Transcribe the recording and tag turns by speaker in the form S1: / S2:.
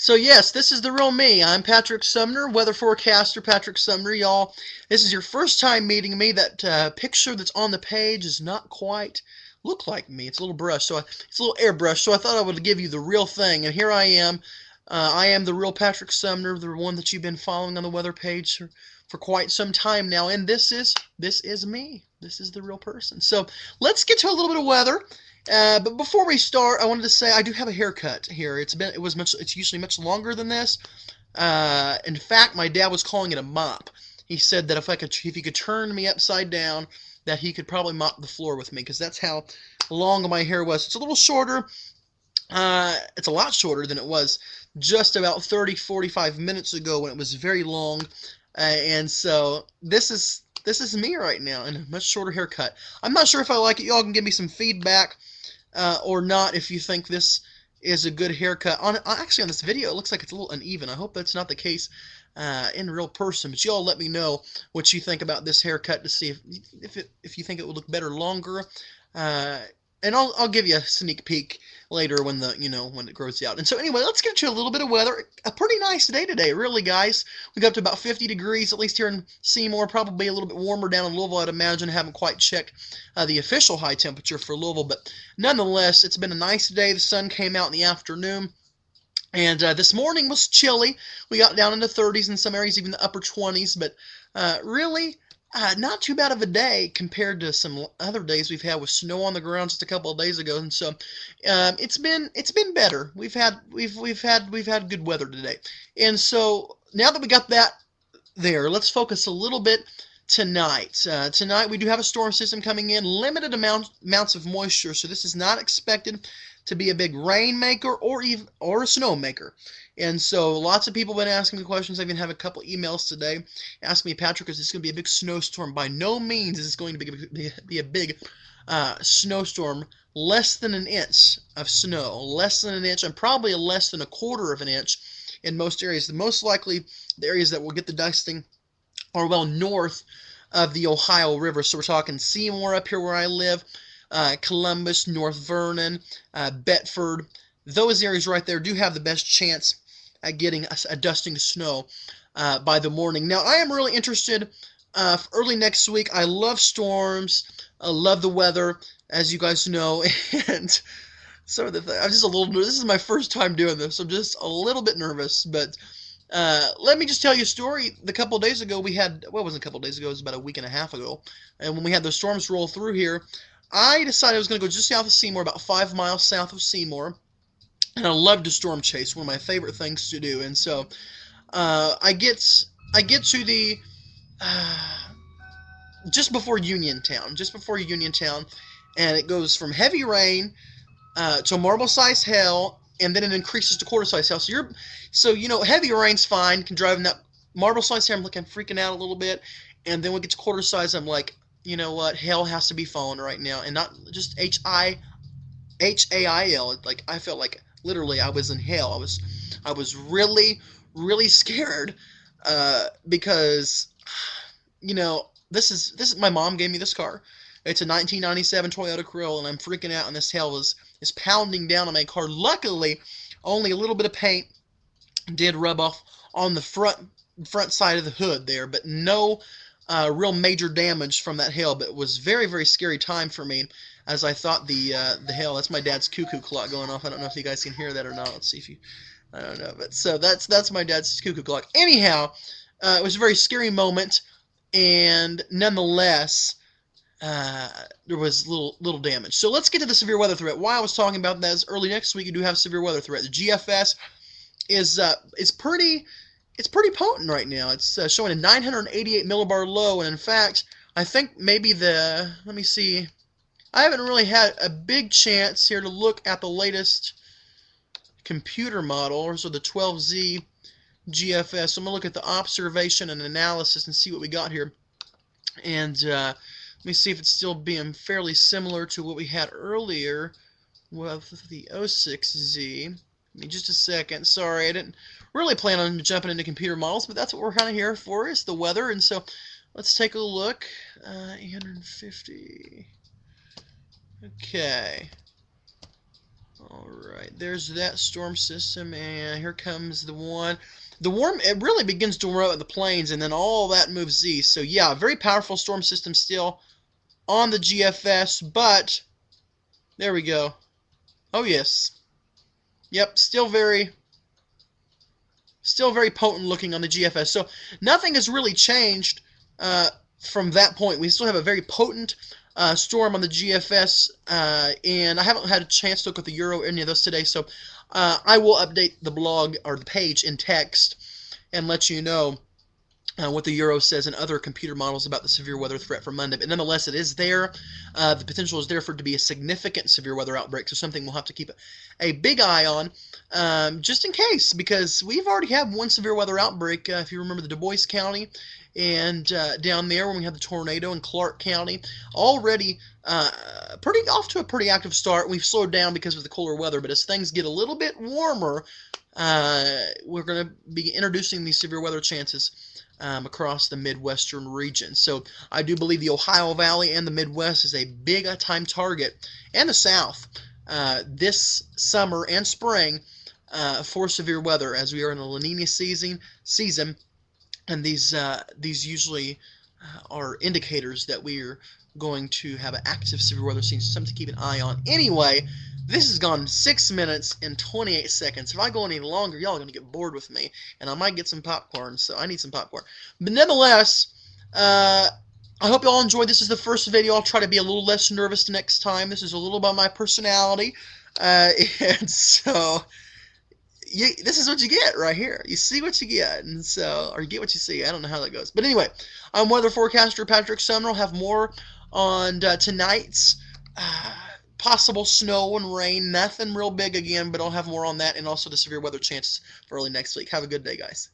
S1: So yes, this is the real me. I'm Patrick Sumner, weather forecaster Patrick Sumner, y'all. This is your first time meeting me. That picture that's on the page is not quite look like me. It's a little brush, it's a little airbrush. So I thought I would give you the real thing, and here I am. I am the real Patrick Sumner, the one that you've been following on the weather page for quite some time now, and this is me. This is the real person. So let's get to a little bit of weather. But before we start, I wanted to say I do have a haircut here. It's usually much longer than this. In fact, my dad was calling it a mop. He said that if he could turn me upside down, that he could probably mop the floor with me because that's how long my hair was. It's a little shorter. It's a lot shorter than it was just about 30, 45 minutes ago when it was very long. And so this is me right now in a much shorter haircut. I'm not sure if I like it. Y'all can give me some feedback or not if you think this is a good haircut. Actually, on this video, it looks like it's a little uneven. I hope that's not the case in real person. But y'all let me know what you think about this haircut to see if you think it would look better longer. And I'll give you a sneak peek later when when it grows out. And so anyway, let's get to a little bit of weather. A pretty nice day today, really, guys. We got up to about 50 degrees, at least here in Seymour. Probably a little bit warmer down in Louisville, I'd imagine. I haven't quite checked the official high temperature for Louisville, but nonetheless, it's been a nice day. The sun came out in the afternoon. And this morning was chilly. We got down into 30s in some areas, even the upper 20s, but really not too bad of a day compared to some other days we've had with snow on the ground just a couple of days ago. And so it's been better. We've had good weather today. And so now that we got that there, let's focus a little bit tonight. Tonight we do have a storm system coming in, limited amounts of moisture, so this is not expected to be a big rain maker or a snow maker. And so lots of people have been asking me questions. I've even had a couple emails today asking me, Patrick, is this going to be a big snowstorm? By no means is this going to be a big snowstorm. Less than an inch of snow, less than an inch, and probably less than a quarter of an inch in most areas. The most likely, the areas that will get the dusting are well north of the Ohio River. So we're talking Seymour up here where I live, Columbus, North Vernon, Bedford. Those areas right there do have the best chance at getting a dusting of snow by the morning. Now, I am really interested early next week. I love storms. I love the weather, as you guys know. And some of the things, I'm just a little nervous. This is my first time doing this. I'm just a little bit nervous. But let me just tell you a story. A couple of days ago, well, it wasn't a couple of days ago. It was about a week and a half ago. And when we had those storms roll through here, I decided I was going to go just south of Seymour, about 5 miles south of Seymour. And I love to storm chase, one of my favorite things to do. And so I get to the just before Uniontown, and it goes from heavy rain to marble-sized hail, and then it increases to quarter-sized hail. Heavy rain's fine, can drive in that marble-sized hail. I'm freaking out a little bit, and then when it gets quarter-sized, I'm like, you know what, hell has to be falling right now, and not just Hail. Like I felt like literally I was in hell. I was really, really scared because this is my mom gave me this car. It's a 1997 Toyota Corolla, and I'm freaking out, and this hail is pounding down on my car. Luckily, only a little bit of paint did rub off on the front side of the hood there, but no real major damage from that hail. But it was very, very scary time for me, as I thought the hail. That's my dad's cuckoo clock going off. I don't know if you guys can hear that or not. Let's see if you. I don't know, but so that's my dad's cuckoo clock. Anyhow, it was a very scary moment, and nonetheless, there was little damage. So let's get to the severe weather threat. Why I was talking about that is early next week you do have severe weather threat. The GFS is pretty potent right now. It's showing a 988 millibar low, and in fact, I think maybe let me see. I haven't really had a big chance here to look at the latest computer model, so the 12Z GFS. So I'm going to look at the observation and analysis and see what we got here. And let me see if it's still being fairly similar to what we had earlier with the 06Z. Give me just a second. Sorry, I didn't really plan on jumping into computer models, but that's what we're kind of here for, is the weather. And so let's take a look. 850. Okay. Alright, there's that storm system, and here comes the one. The warm, it really begins to warm up at the plains, and then all that moves east. So yeah, very powerful storm system still on the GFS, but there we go. Oh yes. Yep, still very potent looking on the GFS. So nothing has really changed from that point. We still have a very potent storm on the GFS, and I haven't had a chance to look at the Euro or any of those today, so I will update the blog or the page in text and let you know what the Euro says and other computer models about the severe weather threat for Monday. But nonetheless, it is there. The potential is there for it to be a significant severe weather outbreak, so something we'll have to keep a big eye on just in case, because we've already had one severe weather outbreak, if you remember the Du Bois County, and down there when we had the tornado in Clark County, already off to a pretty active start. We've slowed down because of the cooler weather, but as things get a little bit warmer, we're going to be introducing these severe weather chances across the Midwestern region. So I do believe the Ohio Valley and the Midwest is a big time target, and the South this summer and spring for severe weather, as we are in the La Nina season, and these usually are indicators that we are going to have an active severe weather season, something to keep an eye on. Anyway, this has gone 6 minutes and 28 seconds. If I go any longer, y'all are going to get bored with me, and I might get some popcorn, so I need some popcorn. But nonetheless, I hope y'all enjoyed. This is the first video. I'll try to be a little less nervous next time. This is a little about my personality, and so this is what you get right here. You see what you get, and so, or you get what you see. I don't know how that goes. But anyway, I'm weather forecaster Patrick Sumner. I'll have more on tonight's possible snow and rain. Nothing real big again, but I'll have more on that, and also the severe weather chances for early next week. Have a good day, guys.